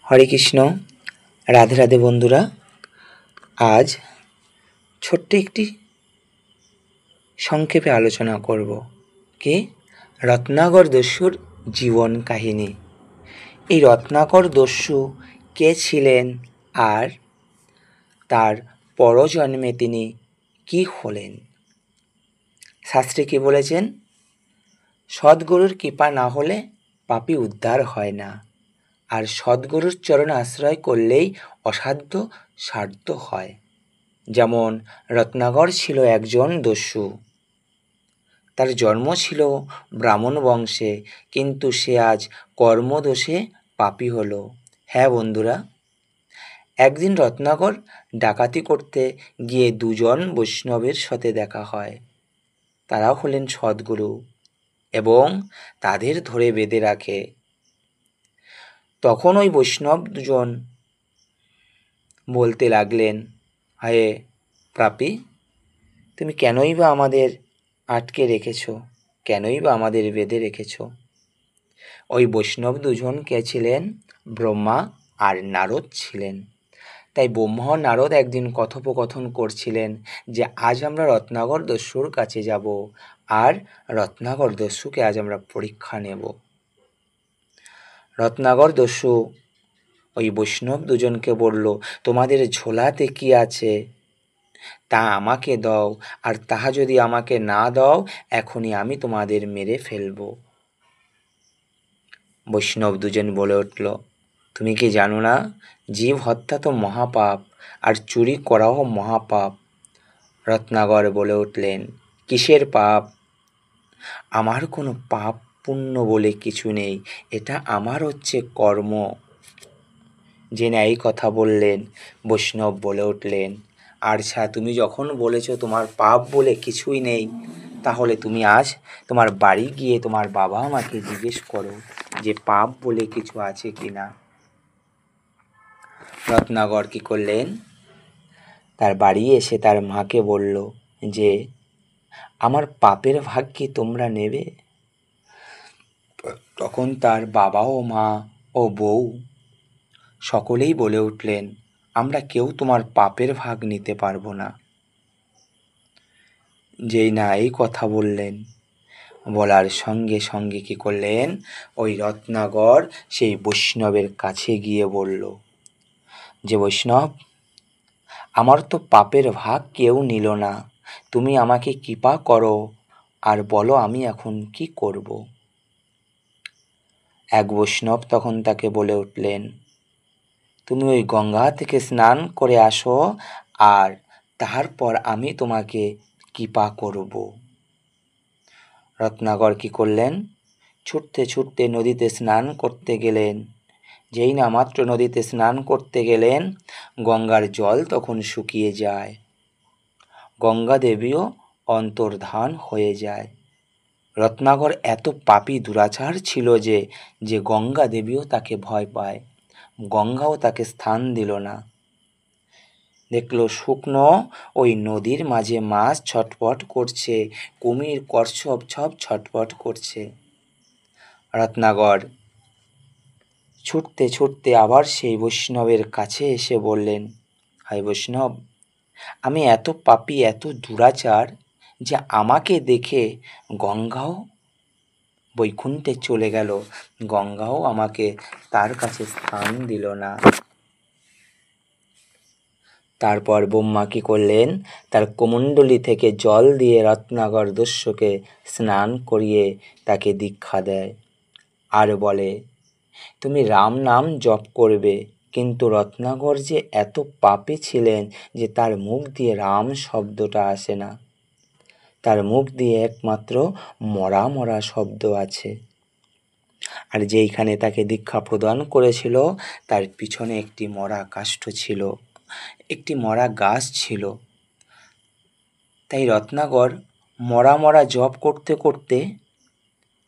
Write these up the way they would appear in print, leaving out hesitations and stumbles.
হরে কৃষ্ণ, রাধে রাধে বন্ধুরা। আজ ছোট্ট একটি সংক্ষেপে আলোচনা করব কি রত্নাকর দস্যুর জীবন কাহিনী। এই রত্নাকর দস্যু কে ছিলেন আর তার পরজন্মে তিনি কি হলেন। শাস্ত্রে কি বলেছেন? সদ্গুরুর কৃপা না হলে পাপী উদ্ধার হয় না, আর সদ্গুরুর চরণ আশ্রয় করলেই অসাধ্য সাধ্য হয়। যেমন রত্নাকর ছিল একজন দস্যু। তার জন্ম ছিল ব্রাহ্মণ বংশে, কিন্তু সে আজ কর্মদোষে পাপী হলো। হ্যাঁ বন্ধুরা, একদিন রত্নাকর ডাকাতি করতে গিয়ে দুজন বৈষ্ণবের সাথে দেখা হয়। তারা হলেন সদ্গুরু এবং তাদের ধরে বেঁধে রাখে। তখন ওই বৈষ্ণব দুজন বলতে লাগলেন, হে পাপী, তুমি কেনই বা আমাদের আটকে রেখেছ, কেনই বা আমাদের বেঁধে রেখেছ? ওই বৈষ্ণব দুজন কে ছিলেন? ব্রহ্মা আর নারদ ছিলেন। তাই ব্রহ্মা ও নারদ একদিন কথোপকথন করছিলেন যে আজ আমরা রত্নাকর দস্যুর কাছে যাব, আর রত্নাকর দস্যুকে আজ আমরা পরীক্ষা নেব। রত্নাকর দস্যু ওই বৈষ্ণব দুজনকে বলল, তোমাদের ঝোলাতে কি আছে তা আমাকে দাও, আর তাহা যদি আমাকে না দাও এখনই আমি তোমাদের মেরে ফেলব। বৈষ্ণব দুজন বলে উঠল, তুমি কি জানো না জীব হত্যা তো মহাপাপ, আর চুরি করাও মহাপাপ। রত্নাকর বলে উঠলেন, কিসের পাপ? আমার কোনো পাপ পুণ্য বলে কিছু নেই, এটা আমার হচ্ছে কর্ম। জেনে এই কথা বললেন, বৈষ্ণব বলে উঠলেন, আচ্ছা, তুমি যখন বলেছ তোমার পাপ বলে কিছুই নেই, তাহলে তুমি আজ তোমার বাড়ি গিয়ে তোমার বাবা মাকে জিজ্ঞেস করো যে পাপ বলে কিছু আছে কি না। রত্নাকর কী করলেন? তার বাড়ি এসে তার মাকে বলল যে আমার পাপের ভাগ কি তোমরা নেবে? তখন তার বাবা ও মা ও বউ সকলেই বলে উঠলেন, আমরা কেউ তোমার পাপের ভাগ নিতে পারবো না। যেই না এই কথা বললেন, বলার সঙ্গে সঙ্গে কী করলেন, ওই রত্নাকর সেই বৈষ্ণবের কাছে গিয়ে বলল যে বৈষ্ণব, আমার তো পাপের ভাগ কেউ নিল না, তুমি আমাকে কৃপা করো আর বলো আমি এখন কি করব। এক বৈষ্ণব তখন তাকে বলে উঠলেন, তুমি ওই গঙ্গা থেকে স্নান করে আসো, আর তারপর আমি তোমাকে কৃপা করব। রত্নাকর কী করলেন? ছুটতে ছুটতে নদীতে স্নান করতে গেলেন। যেই না মাত্র নদীতে স্নান করতে গেলেন, গঙ্গার জল তখন শুকিয়ে যায়। গঙ্গা দেবীও অন্তর্ধান হয়ে যায়। রত্নাকর এত পাপী দুরাচার ছিল যে গঙ্গা দেবীও তাকে ভয় পায়, গঙ্গাও তাকে স্থান দিল না। দেখল শুকনো ওই নদীর মাঝে মাছ ছটপট করছে, কুমির কচ্ছপ সব ছটপট করছে। রত্নাকর ছুটতে ছুটতে আবার সেই বৈষ্ণবের কাছে এসে বললেন, হায় বৈষ্ণব, আমি এত পাপী এত দুরাচার যে আমাকে দেখে গঙ্গাও বৈকুণ্ঠে চলে গেল, গঙ্গাও আমাকে তার কাছে স্থান দিল না। তারপর ব্রহ্মা কী করলেন, তার কুমণ্ডলী থেকে জল দিয়ে রত্নাকর দস্যুকে স্নান করিয়ে তাকে দীক্ষা দেয়, আর বলে তুমি রাম নাম জপ করবে। কিন্তু রত্নাকর যে এত পাপী ছিলেন যে তার মুখ দিয়ে রাম শব্দটা আসে না, তার মুখ দিয়ে একমাত্র মরা মরা শব্দ আছে। আর যেইখানে তাকে দীক্ষা প্রদান করেছিল তার পিছনে একটি মরা কাষ্ঠ ছিল, একটি মরা গাছ ছিল। তাই রত্নাকর মরা মরা জপ করতে করতে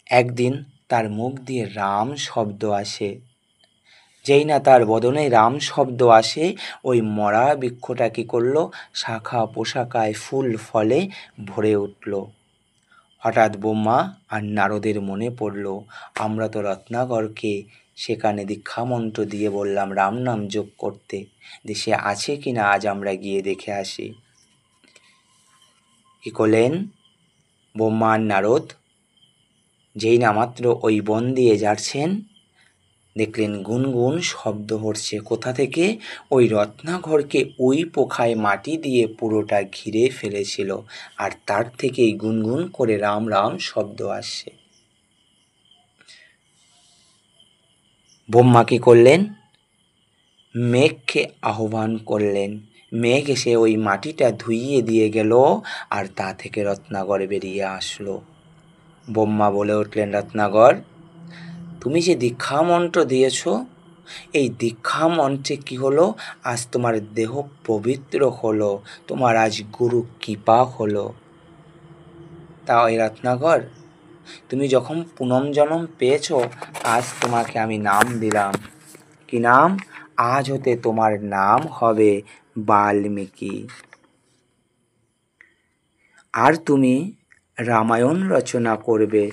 একদিন তার মুখ দিয়ে রাম শব্দ আসে। যেই না তার বদনে রাম শব্দ আসে, ওই মরা বৃক্ষটা কী করলো, শাখা পোশাকায় ফুল ফলে ভরে উঠল। হঠাৎ ব্রহ্মা আর নারদের মনে পড়ল, আমরা তো রত্নাকরকে সেখানে দীক্ষামন্ত্র দিয়ে বললাম রাম নাম জপ করতে, যে সে আছে কি না আজ আমরা গিয়ে দেখে আসি। কি করলেন ব্রহ্মা আর নারদ? যেই না মাত্র ওই বন দিয়ে যাচ্ছেন, দেখলেন গুনগুন শব্দ হচ্ছে। কোথা থেকে? ওই রত্নাঘরকে ওই পোখায় মাটি দিয়ে পুরোটা ঘিরে ফেলেছিল, আর তার থেকেই গুনগুন করে রাম রাম শব্দ আসছে। ব্রহ্মা কি করলেন? মেঘকে আহ্বান করলেন। মেঘ এসে ওই মাটিটা ধুইয়ে দিয়ে গেল, আর তা থেকে রত্নাগর বেরিয়ে আসলো। ব্রহ্মা বলে উঠলেন, রত্নাগর, তুমি যে দীক্ষা মন্ত্র দিয়েছ, এই দীক্ষা মন্ত্রে কি হলো? আজ তোমার দেহ পবিত্র হলো, তোমার আজ গুরু কৃপা হলো। তাই রত্নাগর, তুমি যখন পুনর্জন্ম পেয়েছ, আজ তোমাকে আমি নাম দিলাম। কি নাম? আজ হতে তোমার নাম হবে বাল্মীকি। আর তুমি রামায়ণ রচনা করবে।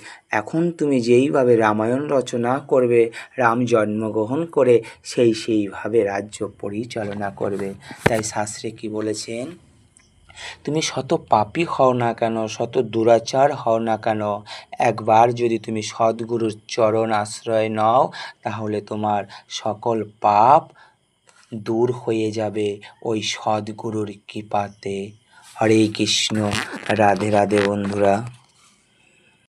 এখন তুমি যেইভাবে রামায়ণ রচনা করবে, রাম জন্মগ্রহণ করে সেইভাবে রাজ্য পরিচালনা করবে। তাই শাস্ত্রে কি বলেছেন? তুমি শত পাপী হও না কেন, শত দুরাচার হও না কেন, একবার যদি তুমি সদ্গুরুর চরণ আশ্রয় নাও, তাহলে তোমার সকল পাপ দূর হয়ে যাবে ওই সদ্গুরুর কৃপাতে। হরে কৃষ্ণ। রাধে রাধে বন্ধুরা।